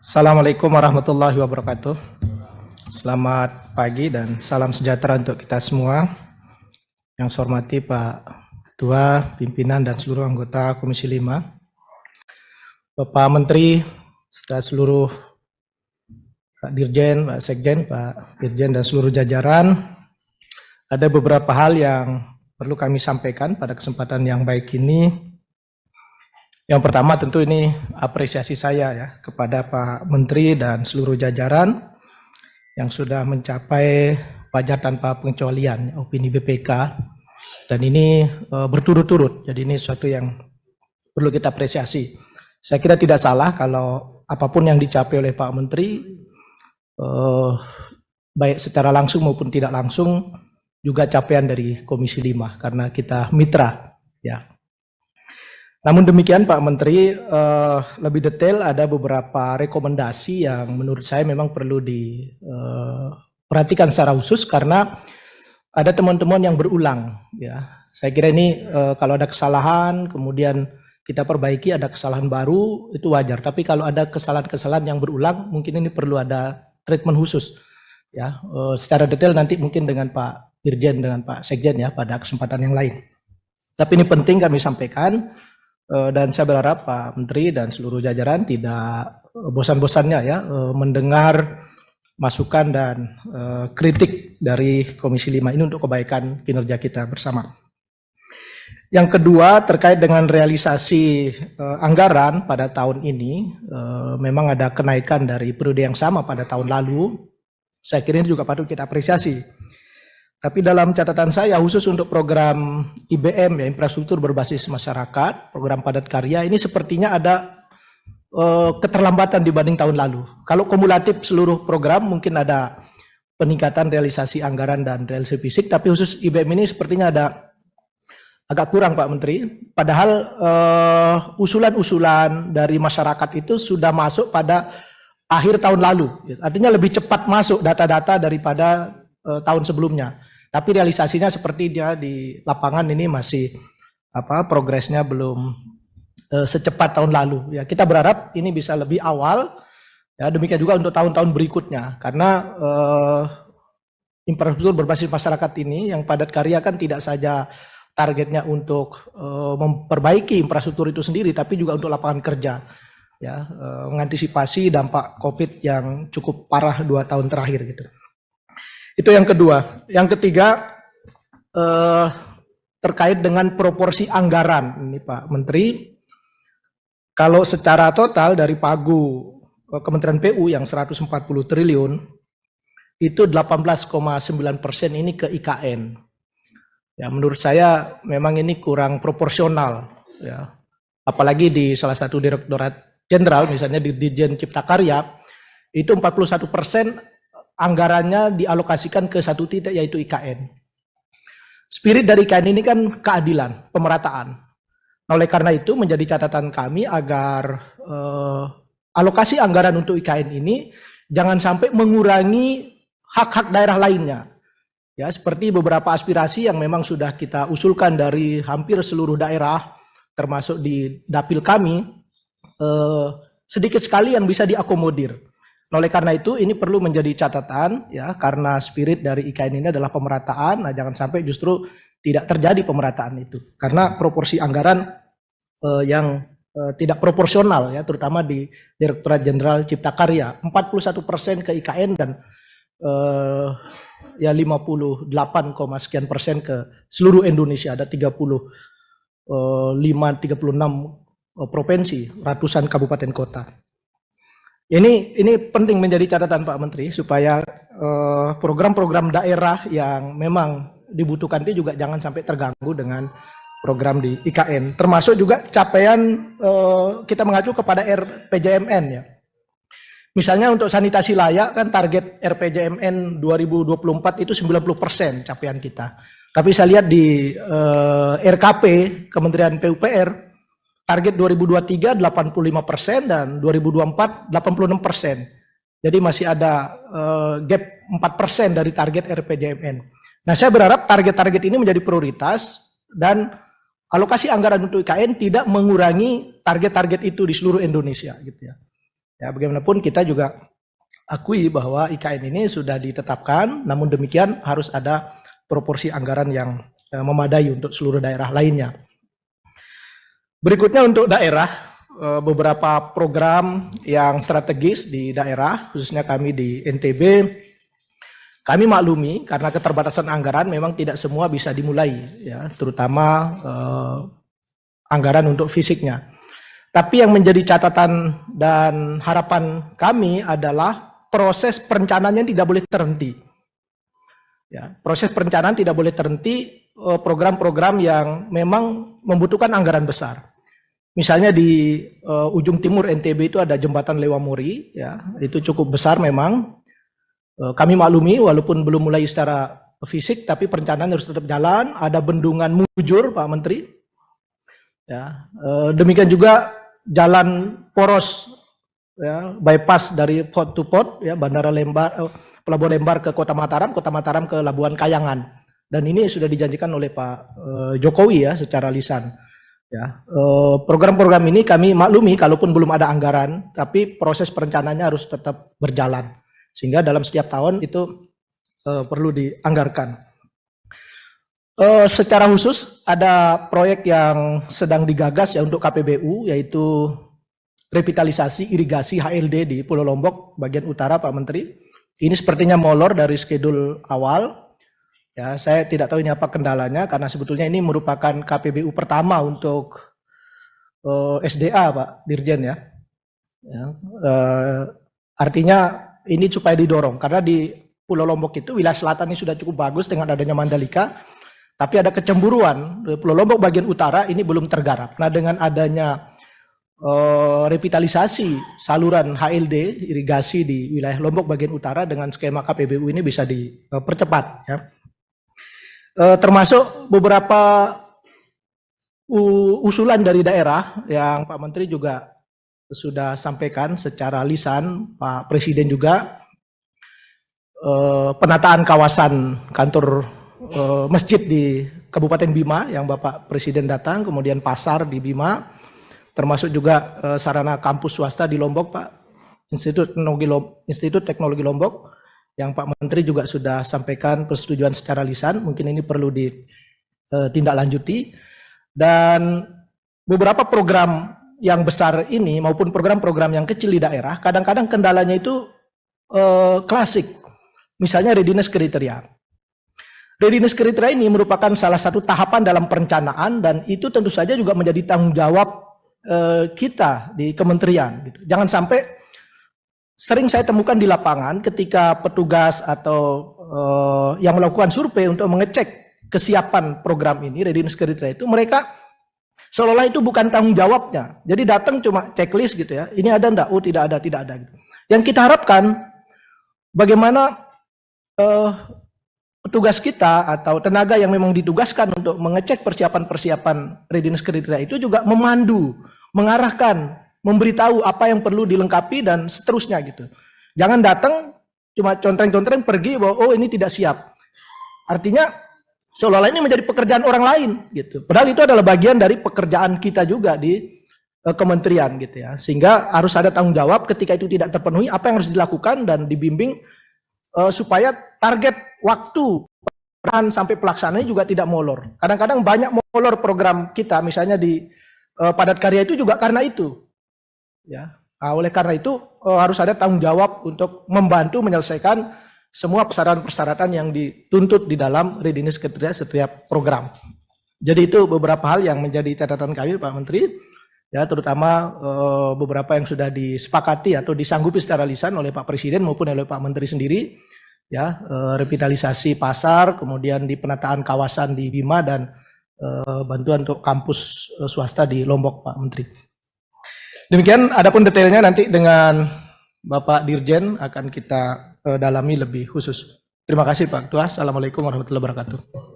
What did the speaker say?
Assalamualaikum warahmatullahi wabarakatuh. Selamat pagi dan salam sejahtera untuk kita semua. Yang saya hormati Pak Ketua, pimpinan dan seluruh anggota Komisi 5, Bapak Menteri, serta seluruh Pak Dirjen, Pak Sekjen, Pak Dirjen dan seluruh jajaran. Ada beberapa hal yang perlu kami sampaikan pada kesempatan yang baik ini. Yang pertama tentu ini apresiasi saya ya kepada Pak Menteri dan seluruh jajaran yang sudah mencapai pajak tanpa pengecualian opini BPK, dan ini berturut-turut. Jadi ini sesuatu yang perlu kita apresiasi. Saya kira tidak salah kalau apapun yang dicapai oleh Pak Menteri, baik secara langsung maupun tidak langsung, juga capaian dari Komisi 5 karena kita mitra ya. Namun demikian Pak Menteri, lebih detail ada beberapa rekomendasi yang menurut saya memang perlu diperhatikan secara khusus karena ada teman-teman yang berulang ya. Saya kira ini kalau ada kesalahan kemudian kita perbaiki, ada kesalahan baru itu wajar. Tapi kalau ada kesalahan-kesalahan yang berulang mungkin ini perlu ada treatment khusus ya. Secara detail nanti mungkin dengan Pak Dirjen dengan Pak Sekjen ya pada kesempatan yang lain. Tapi ini penting kami sampaikan. Dan saya berharap Pak Menteri dan seluruh jajaran tidak bosan-bosannya ya mendengar masukan dan kritik dari Komisi 5 ini untuk kebaikan kinerja kita bersama. Yang kedua terkait dengan realisasi anggaran pada tahun ini, memang ada kenaikan dari periode yang sama pada tahun lalu. Saya kira ini juga patut kita apresiasi. Tapi dalam catatan saya khusus untuk program IBM ya, infrastruktur berbasis masyarakat, program padat karya, ini sepertinya ada keterlambatan dibanding tahun lalu. Kalau kumulatif seluruh program mungkin ada peningkatan realisasi anggaran dan realisasi fisik, tapi khusus IBM ini sepertinya ada agak kurang Pak Menteri. Padahal usulan-usulan dari masyarakat itu sudah masuk pada akhir tahun lalu. Artinya lebih cepat masuk data-data daripada tahun sebelumnya. Tapi realisasinya seperti dia di lapangan ini masih progresnya belum secepat tahun lalu. Ya, kita berharap ini bisa lebih awal. Ya, demikian juga untuk tahun-tahun berikutnya karena infrastruktur berbasis masyarakat ini yang padat karya kan tidak saja targetnya untuk memperbaiki infrastruktur itu sendiri, tapi juga untuk lapangan kerja. Ya, mengantisipasi dampak COVID yang cukup parah 2 tahun terakhir gitu. Itu yang kedua. Yang ketiga terkait dengan proporsi anggaran ini Pak Menteri. Kalau secara total dari pagu Kementerian PU yang 140 triliun itu 18,9% ini ke IKN. Ya, menurut saya memang ini kurang proporsional ya. Apalagi di salah satu direktorat jenderal misalnya di Dirjen Cipta Karya itu 41% anggarannya dialokasikan ke satu titik yaitu IKN. Spirit dari IKN ini kan keadilan, pemerataan. Nah, oleh karena itu menjadi catatan kami agar alokasi anggaran untuk IKN ini jangan sampai mengurangi hak-hak daerah lainnya. Ya, seperti beberapa aspirasi yang memang sudah kita usulkan dari hampir seluruh daerah, termasuk di dapil kami, sedikit sekali yang bisa diakomodir. Oleh karena itu ini perlu menjadi catatan ya, karena spirit dari IKN ini adalah pemerataan. Nah, jangan sampai justru tidak terjadi pemerataan itu karena proporsi anggaran yang tidak proporsional ya, terutama di Direktorat Jenderal Cipta Karya 41% ke IKN dan ya 58, sekian persen ke seluruh Indonesia. Ada 36 provinsi, ratusan kabupaten kota. Ini penting menjadi catatan Pak Menteri supaya program-program daerah yang memang dibutuhkan itu juga jangan sampai terganggu dengan program di IKN. Termasuk juga capaian kita mengacu kepada RPJMN ya. Misalnya untuk sanitasi layak kan target RPJMN 2024 itu 90% capaian kita. Tapi saya lihat di RKP Kementerian PUPR target 2023 85% dan 2024 86%. Jadi masih ada gap 4% dari target RPJMN. Nah, saya berharap target-target ini menjadi prioritas dan alokasi anggaran untuk IKN tidak mengurangi target-target itu di seluruh Indonesia gitu ya. Ya, bagaimanapun kita juga akui bahwa IKN ini sudah ditetapkan, namun demikian harus ada proporsi anggaran yang memadai untuk seluruh daerah lainnya. Berikutnya untuk daerah, beberapa program yang strategis di daerah, khususnya kami di NTB, kami maklumi karena keterbatasan anggaran memang tidak semua bisa dimulai, ya, terutama anggaran untuk fisiknya. Tapi yang menjadi catatan dan harapan kami adalah proses perencanaannya tidak boleh terhenti. Ya, proses perencanaan tidak boleh terhenti, program-program yang memang membutuhkan anggaran besar. Misalnya di ujung timur NTB itu ada jembatan Lewamori, ya, itu cukup besar memang. Kami maklumi walaupun belum mulai secara fisik, tapi perencanaan harus tetap jalan. Ada bendungan Mujur, Pak Menteri. Ya, demikian juga jalan poros, ya, bypass dari port to port, ya, Bandara Lembar, Pelabuhan Lembar ke Kota Mataram ke Labuan Kayangan. Dan ini sudah dijanjikan oleh Pak Jokowi, ya, secara lisan. Ya, program-program ini kami maklumi kalaupun belum ada anggaran, tapi proses perencanaannya harus tetap berjalan. Sehingga dalam setiap tahun itu perlu dianggarkan. Secara khusus ada proyek yang sedang digagas ya untuk KPBU, yaitu revitalisasi irigasi HLD di Pulau Lombok bagian utara, Pak Menteri. Ini sepertinya molor dari schedule awal. Ya, saya tidak tahu ini apa kendalanya karena sebetulnya ini merupakan KPBU pertama untuk SDA, Pak Dirjen, ya. Artinya ini supaya didorong karena di Pulau Lombok itu wilayah selatan ini sudah cukup bagus dengan adanya Mandalika. Tapi ada kecemburuan, Pulau Lombok bagian utara ini belum tergarap. Nah, dengan adanya revitalisasi saluran HLD, irigasi di wilayah Lombok bagian utara dengan skema KPBU ini bisa dipercepat. Ya. Termasuk beberapa usulan dari daerah yang Pak Menteri juga sudah sampaikan secara lisan, Pak Presiden juga, penataan kawasan kantor masjid di Kabupaten Bima yang Bapak Presiden datang, kemudian pasar di Bima, termasuk juga sarana kampus swasta di Lombok, Pak, Institut Teknologi Lombok, yang Pak Menteri juga sudah sampaikan persetujuan secara lisan, mungkin ini perlu ditindaklanjuti, dan beberapa program yang besar ini maupun program-program yang kecil di daerah, kadang-kadang kendalanya itu klasik, misalnya readiness kriteria. Readiness kriteria ini merupakan salah satu tahapan dalam perencanaan dan itu tentu saja juga menjadi tanggung jawab kita di kementerian. Gitu. Jangan sampai sering saya temukan di lapangan ketika petugas atau yang melakukan survei untuk mengecek kesiapan program ini, readiness kriteria itu, mereka seolah-olah itu bukan tanggung jawabnya. Jadi datang cuma checklist gitu ya, ini ada enggak? Oh tidak ada, tidak ada. Gitu. Yang kita harapkan bagaimana petugas kita atau tenaga yang memang ditugaskan untuk mengecek persiapan-persiapan readiness kriteria itu juga memandu, mengarahkan, memberitahu apa yang perlu dilengkapi dan seterusnya gitu. Jangan datang cuma contreng-contreng pergi bahwa oh ini tidak siap. Artinya seolah-olah ini menjadi pekerjaan orang lain gitu. Padahal itu adalah bagian dari pekerjaan kita juga di kementerian gitu ya. Sehingga harus ada tanggung jawab ketika itu tidak terpenuhi apa yang harus dilakukan dan dibimbing supaya target waktu sampai pelaksanaannya juga tidak molor. Kadang-kadang banyak molor program kita, misalnya di padat karya itu juga karena itu. Ya, nah, oleh karena itu harus ada tanggung jawab untuk membantu menyelesaikan semua persyaratan-persyaratan yang dituntut di dalam readiness kriteria setiap program. Jadi itu beberapa hal yang menjadi catatan kami, Pak Menteri. Ya, terutama beberapa yang sudah disepakati atau disanggupi secara lisan oleh Pak Presiden maupun oleh Pak Menteri sendiri, ya, revitalisasi pasar, kemudian di penataan kawasan di Bima dan bantuan untuk kampus swasta di Lombok, Pak Menteri. Demikian, adapun detailnya nanti dengan Bapak Dirjen akan kita dalami lebih khusus. Terima kasih Pak Ketua. Assalamualaikum warahmatullahi wabarakatuh.